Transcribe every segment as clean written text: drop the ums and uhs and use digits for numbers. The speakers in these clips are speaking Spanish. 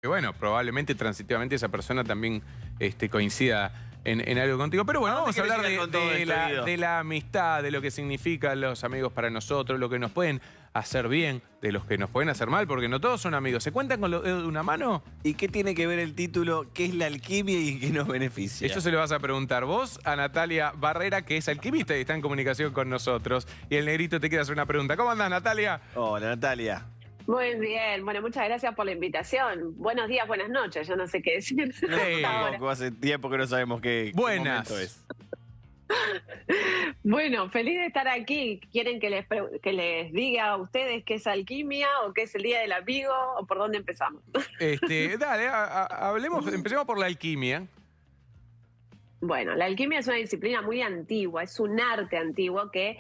Que bueno, probablemente transitivamente esa persona también coincida en algo contigo. Pero bueno, vamos a hablar de la amistad, de lo que significan los amigos para nosotros, lo que nos pueden hacer bien, de los que nos pueden hacer mal, porque no todos son amigos. ¿Se cuentan con los dedos de una mano? ¿Y qué tiene que ver el título? ¿Qué es la alquimia y qué nos beneficia? Eso se lo vas a preguntar vos a Natalia Barrera, que es alquimista y está en comunicación con nosotros. Y el negrito te quiere hacer una pregunta. ¿Cómo andás, Natalia? Hola, Natalia. Muy bien, bueno, muchas gracias por la invitación. Buenos días, buenas noches, yo no sé qué decir. Tampoco hace tiempo que no sabemos qué Buenas. momento es. Bueno, feliz de estar aquí. ¿Quieren que les diga a ustedes qué es alquimia o qué es el Día del Amigo o por dónde empezamos? Dale, empecemos por la alquimia. Bueno, la alquimia es una disciplina muy antigua, es un arte antiguo que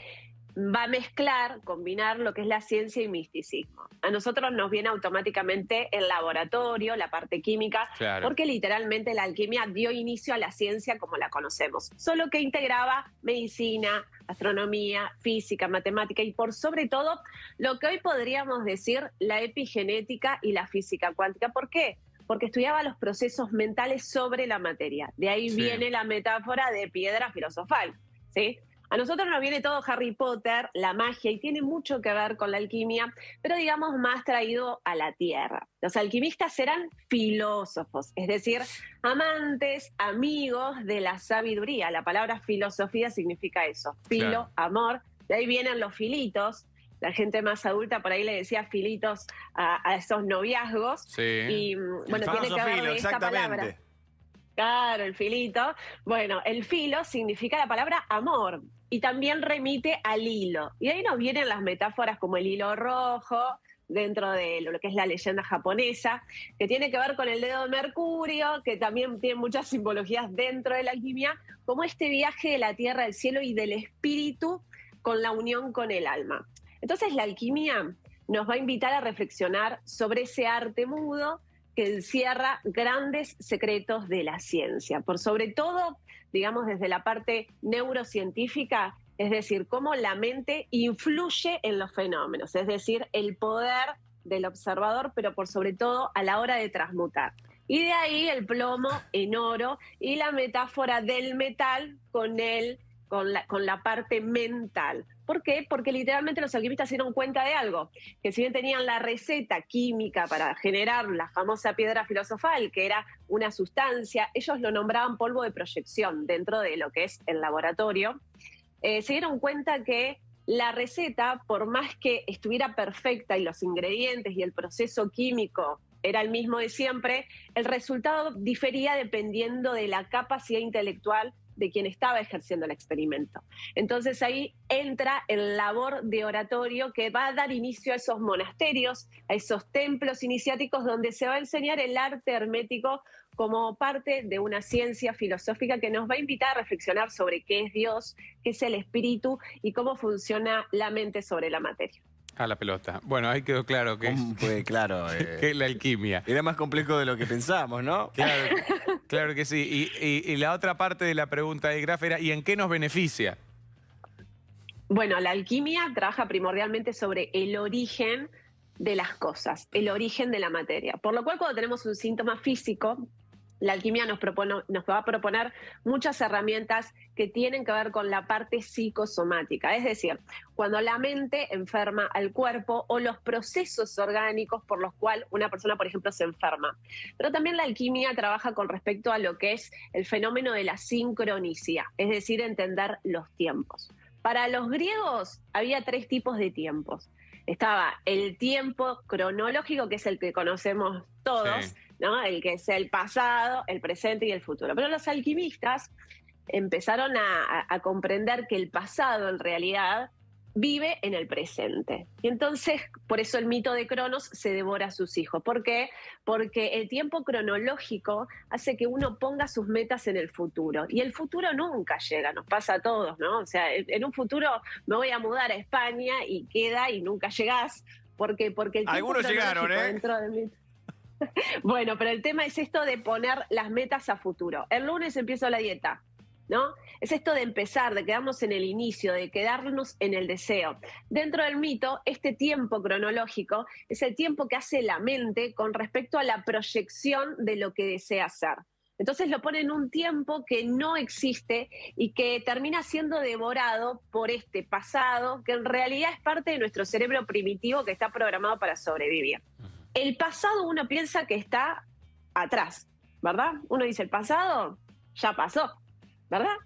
va a combinar lo que es la ciencia y misticismo. A nosotros nos viene automáticamente el laboratorio, la parte química, Claro. porque literalmente la alquimia dio inicio a la ciencia como la conocemos, solo que integraba medicina, astronomía, física, matemática y por sobre todo lo que hoy podríamos decir la epigenética y la física cuántica. ¿Por qué? Porque estudiaba los procesos mentales sobre la materia. De ahí viene la metáfora de piedra filosofal, ¿sí? A nosotros nos viene todo Harry Potter, la magia, y tiene mucho que ver con la alquimia, pero digamos más traído a la tierra. Los alquimistas eran filósofos, es decir, amantes, amigos de la sabiduría. La palabra filosofía significa eso, filo, amor. De ahí vienen los filitos. La gente más adulta por ahí le decía filitos a esos noviazgos. Sí. Y bueno, tiene que ver de esta palabra. Claro, el filito. Bueno, el filo significa la palabra amor y también remite al hilo. Y de ahí nos vienen las metáforas como el hilo rojo, dentro de lo que es la leyenda japonesa, que tiene que ver con el dedo de Mercurio, que también tiene muchas simbologías dentro de la alquimia, como este viaje de la tierra al cielo y del espíritu con la unión con el alma. Entonces la alquimia nos va a invitar a reflexionar sobre ese arte mudo que encierra grandes secretos de la ciencia, por sobre todo, digamos, desde la parte neurocientífica, es decir, cómo la mente influye en los fenómenos, es decir, el poder del observador, pero por sobre todo a la hora de transmutar. Y de ahí el plomo en oro y la metáfora del metal con la parte mental. ¿Por qué? Porque literalmente los alquimistas se dieron cuenta de algo, que si bien tenían la receta química para generar la famosa piedra filosofal, que era una sustancia, ellos lo nombraban polvo de proyección dentro de lo que es el laboratorio, se dieron cuenta que la receta, por más que estuviera perfecta y los ingredientes y el proceso químico era el mismo de siempre, el resultado difería dependiendo de la capacidad intelectual de quien estaba ejerciendo el experimento. Entonces ahí entra el labor de oratorio que va a dar inicio a esos monasterios, a esos templos iniciáticos donde se va a enseñar el arte hermético como parte de una ciencia filosófica que nos va a invitar a reflexionar sobre qué es Dios, qué es el espíritu y cómo funciona la mente sobre la materia. A la pelota. Bueno, ahí quedó claro que Pues claro. que es la alquimia. Era más complejo de lo que pensábamos, ¿no? Claro que sí. Y la otra parte de la pregunta de Graf era, ¿y en qué nos beneficia? Bueno, la alquimia trabaja primordialmente sobre el origen de las cosas, el origen de la materia. Por lo cual, cuando tenemos un síntoma físico, la alquimia nos va a proponer muchas herramientas que tienen que ver con la parte psicosomática, es decir, cuando la mente enferma al cuerpo o los procesos orgánicos por los cuales una persona, por ejemplo, se enferma. Pero también la alquimia trabaja con respecto a lo que es el fenómeno de la sincronicidad, es decir, entender los tiempos. Para los griegos había 3 tipos de tiempos. Estaba el tiempo cronológico, que es el que conocemos todos, ¿no? El que es el pasado, el presente y el futuro. Pero los alquimistas empezaron a comprender que el pasado en realidad vive en el presente. Y entonces, por eso el mito de Cronos se devora a sus hijos. ¿Por qué? Porque el tiempo cronológico hace que uno ponga sus metas en el futuro. Y el futuro nunca llega, nos pasa a todos, ¿no? O sea, en un futuro me voy a mudar a España y queda y nunca llegás. ¿Por qué? Porque el tiempo algunos llegaron, dentro de mí. Bueno, pero el tema es esto de poner las metas a futuro. El lunes empiezo la dieta. ¿no? Es esto de empezar, de quedarnos en el inicio, de quedarnos en el deseo. Dentro del mito, este tiempo cronológico es el tiempo que hace la mente con respecto a la proyección de lo que desea hacer. Entonces lo pone en un tiempo que no existe y que termina siendo devorado por este pasado, que en realidad es parte de nuestro cerebro primitivo que está programado para sobrevivir. El pasado uno piensa que está atrás, ¿verdad? Uno dice, el pasado ya pasó, ¿verdad?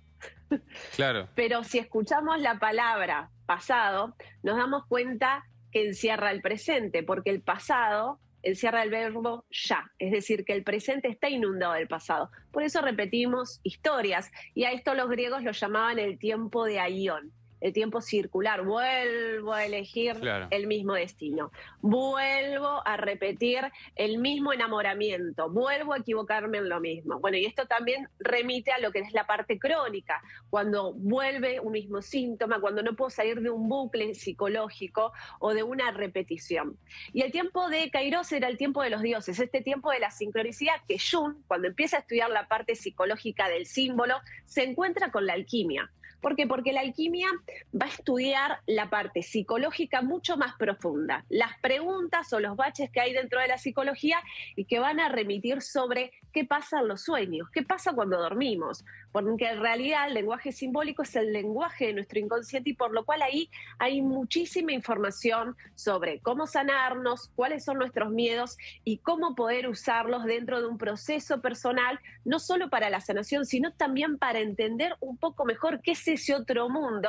Claro. Pero si escuchamos la palabra pasado, nos damos cuenta que encierra el presente, porque el pasado encierra el verbo ya, es decir, que el presente está inundado del pasado. Por eso repetimos historias, y a esto los griegos lo llamaban el tiempo de aión, el tiempo circular. Vuelvo a elegir el mismo destino, vuelvo a repetir el mismo enamoramiento, vuelvo a equivocarme en lo mismo. Bueno, y esto también remite a lo que es la parte crónica, cuando vuelve un mismo síntoma, cuando no puedo salir de un bucle psicológico o de una repetición. Y el tiempo de Kairos era el tiempo de los dioses, este tiempo de la sincronicidad que Jung, cuando empieza a estudiar la parte psicológica del símbolo, se encuentra con la alquimia. ¿Por qué? Porque la alquimia va a estudiar la parte psicológica mucho más profunda, las preguntas o los baches que hay dentro de la psicología y que van a remitir sobre qué pasa en los sueños, qué pasa cuando dormimos, porque en realidad el lenguaje simbólico es el lenguaje de nuestro inconsciente y por lo cual ahí hay muchísima información sobre cómo sanarnos, cuáles son nuestros miedos y cómo poder usarlos dentro de un proceso personal, no solo para la sanación, sino también para entender un poco mejor qué es ese otro mundo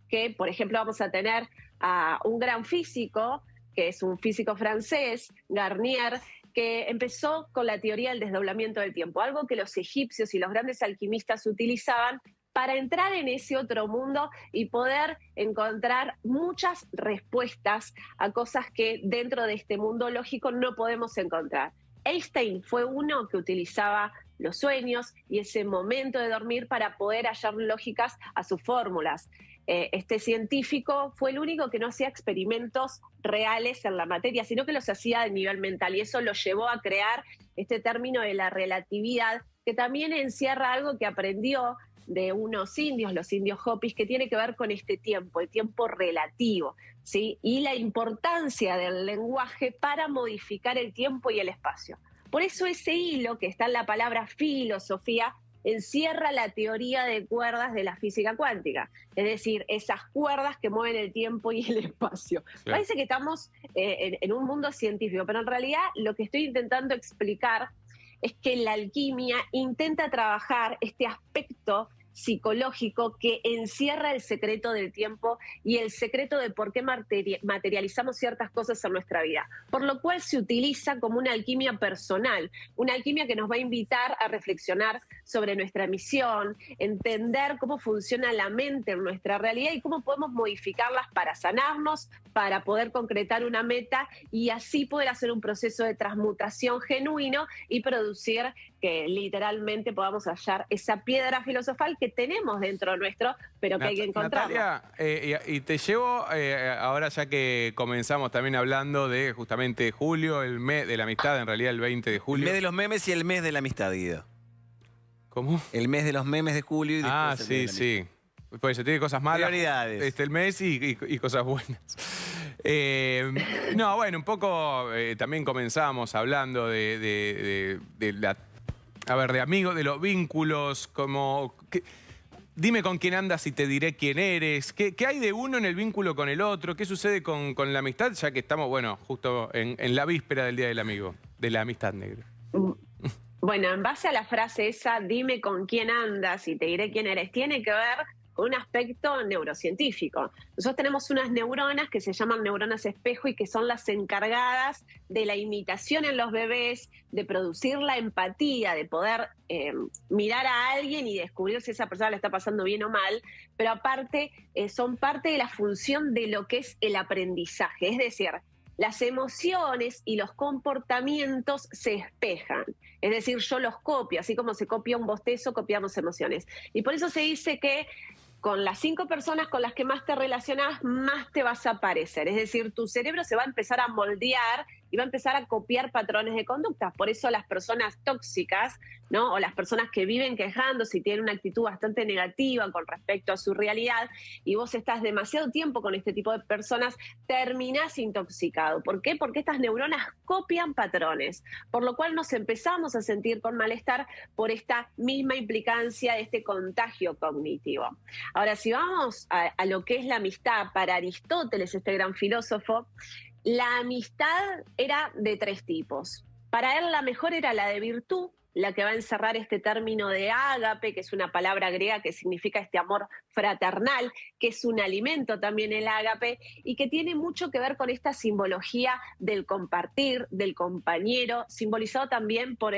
que, por ejemplo, vamos a tener a un gran físico, que es un físico francés, Garnier, que empezó con la teoría del desdoblamiento del tiempo, algo que los egipcios y los grandes alquimistas utilizaban para entrar en ese otro mundo y poder encontrar muchas respuestas a cosas que dentro de este mundo lógico no podemos encontrar. Einstein fue uno que utilizaba los sueños y ese momento de dormir para poder hallar lógicas a sus fórmulas. Este científico fue el único que no hacía experimentos reales en la materia, sino que los hacía a nivel mental, y eso lo llevó a crear este término de la relatividad, que también encierra algo que aprendió de unos indios, los indios Hopis, que tiene que ver con este tiempo, el tiempo relativo, ¿sí? Y la importancia del lenguaje para modificar el tiempo y el espacio. Por eso ese hilo que está en la palabra filosofía encierra la teoría de cuerdas de la física cuántica, es decir, esas cuerdas que mueven el tiempo y el espacio. Claro. Parece que estamos en un mundo científico, pero en realidad lo que estoy intentando explicar es que la alquimia intenta trabajar este aspecto psicológico que encierra el secreto del tiempo y el secreto de por qué materializamos ciertas cosas en nuestra vida. Por lo cual se utiliza como una alquimia personal, una alquimia que nos va a invitar a reflexionar sobre nuestra misión, entender cómo funciona la mente en nuestra realidad y cómo podemos modificarlas para sanarnos, para poder concretar una meta y así poder hacer un proceso de transmutación genuino y producir que literalmente podamos hallar esa piedra filosofal que tenemos dentro nuestro, pero que hay que encontrarla. Natalia, y te llevo, ahora ya que comenzamos también hablando de justamente julio, el mes de la amistad, en realidad el 20 de julio. El mes de los memes y el mes de la amistad, Guido. ¿Cómo? El mes de los memes de julio y después sí, sí. Pues se tiene cosas malas. Prioridades. El mes y cosas buenas. No, bueno, un poco también comenzamos hablando de la... A ver, de amigos, de los vínculos, como... Dime con quién andas y te diré quién eres. ¿Qué hay de uno en el vínculo con el otro? ¿Qué sucede con la amistad? Ya que estamos, bueno, justo en la víspera del Día del Amigo, de la amistad negra. Bueno, en base a la frase esa, dime con quién andas y te diré quién eres, tiene que ver con un aspecto neurocientífico. Nosotros tenemos unas neuronas que se llaman neuronas espejo y que son las encargadas de la imitación en los bebés, de producir la empatía, de poder mirar a alguien y descubrir si esa persona la está pasando bien o mal, pero aparte son parte de la función de lo que es el aprendizaje, es decir, las emociones y los comportamientos se espejan. Es decir, yo los copio, así como se copia un bostezo, copiamos emociones. Y por eso se dice que con las 5 personas con las que más te relacionas, más te vas a parecer. Es decir, tu cerebro se va a empezar a moldear y va a empezar a copiar patrones de conducta. Por eso las personas tóxicas, ¿no? O las personas que viven quejándose y tienen una actitud bastante negativa con respecto a su realidad, y vos estás demasiado tiempo con este tipo de personas, terminás intoxicado. ¿Por qué? Porque estas neuronas copian patrones, por lo cual nos empezamos a sentir con malestar por esta misma implicancia de este contagio cognitivo. Ahora, si vamos a lo que es la amistad, para Aristóteles, este gran filósofo, la amistad era de 3 tipos. Para él la mejor era la de virtud, la que va a encerrar este término de ágape, que es una palabra griega que significa este amor fraternal, que es un alimento también el ágape, y que tiene mucho que ver con esta simbología del compartir, del compañero, simbolizado también por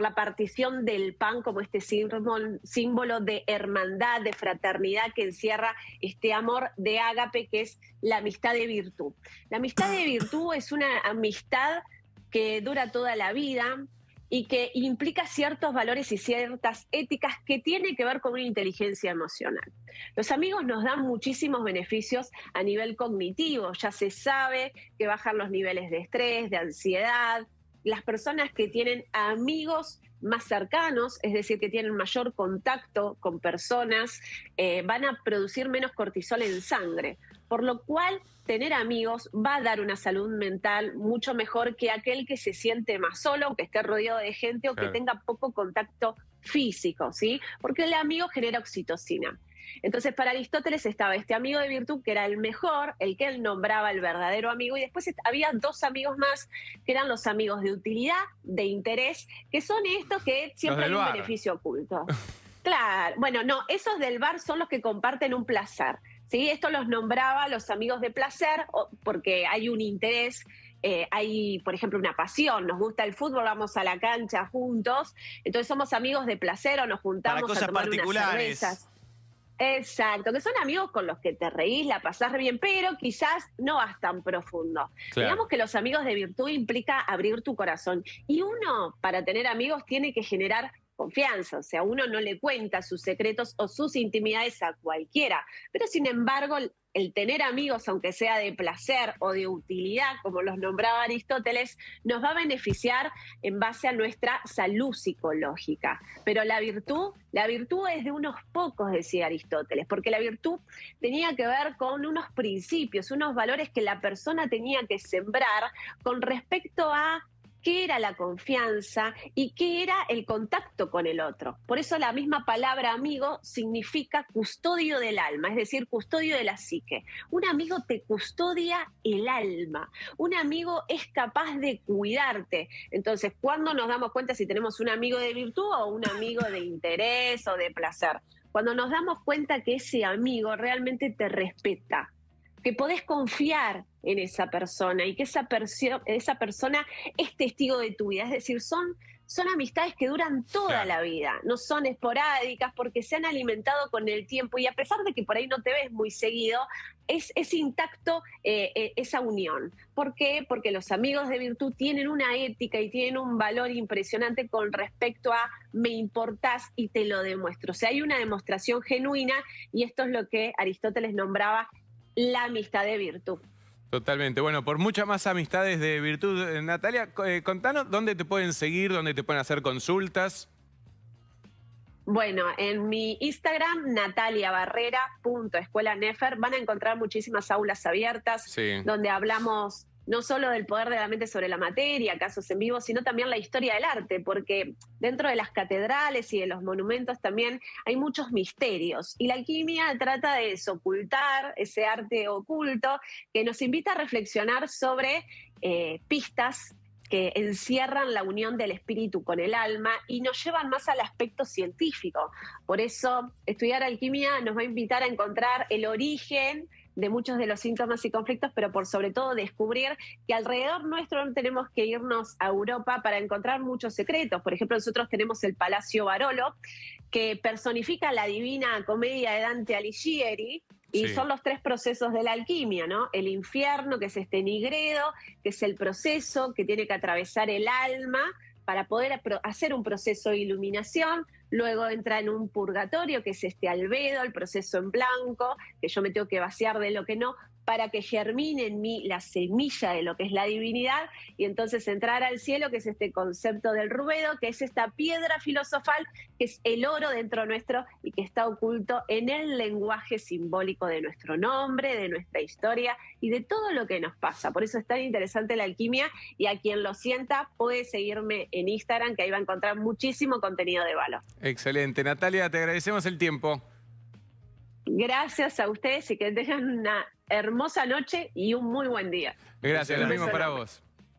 la partición del pan como este símbolo de hermandad, de fraternidad que encierra este amor de ágape, que es la amistad de virtud. La amistad de virtud es una amistad que dura toda la vida y que implica ciertos valores y ciertas éticas que tienen que ver con una inteligencia emocional. Los amigos nos dan muchísimos beneficios a nivel cognitivo. Ya se sabe que bajan los niveles de estrés, de ansiedad. Las personas que tienen amigos más cercanos, es decir, que tienen mayor contacto con personas, van a producir menos cortisol en sangre, por lo cual tener amigos va a dar una salud mental mucho mejor que aquel que se siente más solo, que esté rodeado de gente o que tenga poco contacto físico, ¿sí? Porque el amigo genera oxitocina. Entonces, para Aristóteles estaba este amigo de virtud, que era el mejor, el que él nombraba el verdadero amigo, y después había 2 amigos más, que eran los amigos de utilidad, de interés, que son estos que siempre hay un beneficio oculto. Claro, bueno, no, esos del bar son los que comparten un placer, ¿sí? Esto los nombraba los amigos de placer, porque hay un interés, hay, por ejemplo, una pasión, nos gusta el fútbol, vamos a la cancha juntos, entonces somos amigos de placer o nos juntamos a tomar unas cervezas. Exacto, que son amigos con los que te reís, la pasás re bien, pero quizás no vas tan profundo. Claro. Digamos que los amigos de virtud implica abrir tu corazón. Y uno, para tener amigos, tiene que generar confianza. O sea, uno no le cuenta sus secretos o sus intimidades a cualquiera. Pero, sin embargo, el tener amigos, aunque sea de placer o de utilidad, como los nombraba Aristóteles, nos va a beneficiar en base a nuestra salud psicológica. Pero la virtud es de unos pocos, decía Aristóteles, porque la virtud tenía que ver con unos principios, unos valores que la persona tenía que sembrar con respecto a qué era la confianza y qué era el contacto con el otro. Por eso la misma palabra amigo significa custodio del alma, es decir, custodio de la psique. Un amigo te custodia el alma. Un amigo es capaz de cuidarte. Entonces, ¿cuándo nos damos cuenta si tenemos un amigo de virtud o un amigo de interés o de placer? Cuando nos damos cuenta que ese amigo realmente te respeta, que podés confiar en esa persona y que esa persona es testigo de tu vida. Es decir, son amistades que duran toda la vida, no son esporádicas porque se han alimentado con el tiempo y a pesar de que por ahí no te ves muy seguido, es intacto esa unión. ¿Por qué? Porque los amigos de virtud tienen una ética y tienen un valor impresionante con respecto a me importás y te lo demuestro. O sea, hay una demostración genuina y esto es lo que Aristóteles nombraba la amistad de virtud. Totalmente. Bueno, por muchas más amistades de virtud, Natalia, contanos dónde te pueden seguir, dónde te pueden hacer consultas. Bueno, en mi Instagram, nataliabarrera.escuelanefer, van a encontrar muchísimas aulas abiertas donde hablamos no solo del poder de la mente sobre la materia, casos en vivo, sino también la historia del arte, porque dentro de las catedrales y de los monumentos también hay muchos misterios. Y la alquimia trata de desocultar ese arte oculto que nos invita a reflexionar sobre pistas que encierran la unión del espíritu con el alma y nos llevan más al aspecto científico. Por eso, estudiar alquimia nos va a invitar a encontrar el origen de muchos de los síntomas y conflictos, pero por sobre todo descubrir que alrededor nuestro no tenemos que irnos a Europa para encontrar muchos secretos. Por ejemplo, nosotros tenemos el Palacio Barolo, que personifica la Divina Comedia de Dante Alighieri, y son los 3 procesos de la alquimia, ¿no? El infierno, que es este nigredo, que es el proceso que tiene que atravesar el alma para poder hacer un proceso de iluminación. Luego entra en un purgatorio, que es este albedo, el proceso en blanco, que yo me tengo que vaciar de lo que no, para que germine en mí la semilla de lo que es la divinidad y entonces entrar al cielo, que es este concepto del ruedo, que es esta piedra filosofal, que es el oro dentro nuestro y que está oculto en el lenguaje simbólico de nuestro nombre, de nuestra historia y de todo lo que nos pasa. Por eso es tan interesante la alquimia y a quien lo sienta puede seguirme en Instagram, que ahí va a encontrar muchísimo contenido de valor. Excelente. Natalia, te agradecemos el tiempo. Gracias a ustedes y que tengan una hermosa noche y un muy buen día. Gracias, lo mismo para vos.